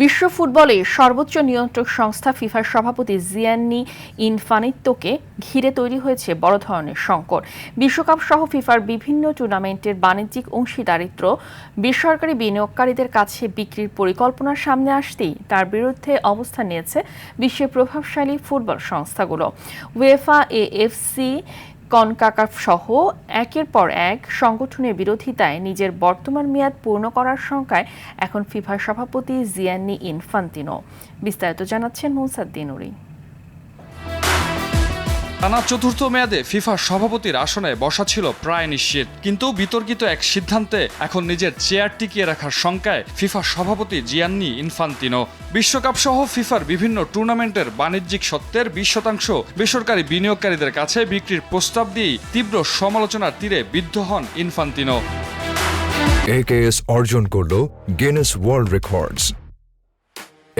বিশ্ব ফুটবলের সর্বোচ্চ নিয়ন্ত্রক সংস্থা ফিফার সভাপতি জিয়ান্নি ইনফান্তিনোকে ঘিরে তৈরি হয়েছে বড় ধরনের সংকট। বিশ্বকাপ সহ ফিফার বিভিন্ন টুর্নামেন্টের বাণিজ্যিক অংশীদারিত্ব বেসরকারি বিনিয়োগকারীদের কাছে বিক্রির পরিকল্পনা সামনে আসতেই তার বিরুদ্ধে অবস্থান নিয়েছে বিশ্বের প্রভাবশালী ফুটবল সংস্থাগুলো। উয়েফা, এএফসি, কনকাকাফ সহ একের পর এক সংগঠনের বিরোধিতায় নিজের বর্তমান মেয়াদ পূর্ণ করার শঙ্কায় এখন ফিফার সভাপতি জিয়ান্নি ইনফান্তিনো। বিস্তারিত জানাচ্ছেন মুনসাদ্দিন নুরী। টানা চতুর্থ মেয়াদে ফিফার সভাপতির আসনে বসা ছিল প্রায় নিশ্চিত, কিন্তু বিতর্কিত এক সিদ্ধান্তে এখন নিজের চেয়ার টিকিয়ে রাখার শঙ্কায় ফিফার সভাপতি জিয়ান্নি ইনফান্তিনো। বিশ্বকাপ সহ ফিফার বিভিন্ন টুর্নামেন্টের বাণিজ্যিক স্বত্বের 20% বেসরকারি বিনিয়োগকারীদের কাছে বিক্রির প্রস্তাব দিয়েই তীব্র সমালোচনার তীরে বিদ্ধ হন ইনফান্তিনো। AKS অর্জন করল গিনেস ওয়ার্ল্ড রেকর্ডস।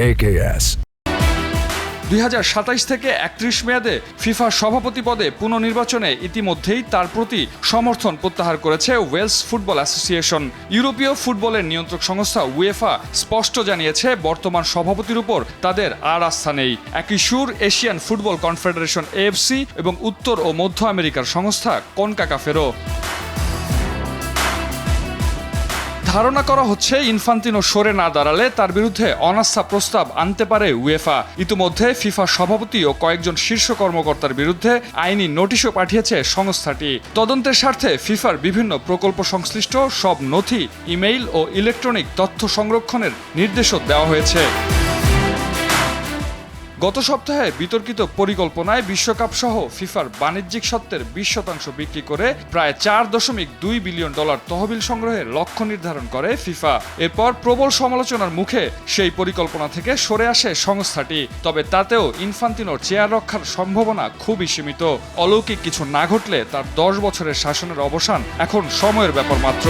AKS 2027 থেকে 31 মেয়াদে ফিফা সভাপতি পদে পুনর্নির্বাচনে ইতিমধ্যেই তার প্রতি সমর্থন প্রত্যাহার করেছে ওয়েলস ফুটবল অ্যাসোসিয়েশন। ইউরোপীয় ফুটবলের নিয়ন্ত্রক সংস্থা উয়েফা স্পষ্ট জানিয়েছে বর্তমান সভাপতির উপর তাদের আর আস্থা নেই। একই সুর এশিয়ান ফুটবল কনফেডারেশন এএফসি এবং উত্তর ও মধ্য আমেরিকার সংস্থা কনকাকাফেরও। ধারণা করা হচ্ছে ইনফান্তিনো সরে না দাঁড়ালে তার বিরুদ্ধে অনাস্থা প্রস্তাব আনতে পারে উয়েফা। ইতিমধ্যে ফিফা সভাপতি ও কয়েকজন শীর্ষ কর্মকর্তার বিরুদ্ধে আইনি নোটিশও পাঠিয়েছে সংস্থাটি। তদন্তের স্বার্থে ফিফার বিভিন্ন প্রকল্প সংশ্লিষ্ট সব নথি, ইমেইল ও ইলেকট্রনিক তথ্য সংরক্ষণের নির্দেশও দেওয়া হয়েছে। গত সপ্তাহে বিতর্কিত পরিকল্পনায় বিশ্বকাপ সহ ফিফার বাণিজ্যিক স্বত্বের 20% বিক্রি করে প্রায় $4.2 বিলিয়ন তহবিল সংগ্রহের লক্ষ্য নির্ধারণ করে ফিফা। এরপর প্রবল সমালোচনার মুখে সেই পরিকল্পনা থেকে সরে আসে সংস্থাটি। তবে তাতেও ইনফান্তিনোর চেয়ার রক্ষার সম্ভাবনা খুবই সীমিত। অলৌকিক কিছু না ঘটলে তার 10 বছরের শাসনের অবসান এখন সময়ের ব্যাপার মাত্র।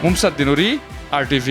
মুনসাদ্দিন নুরী, RTV।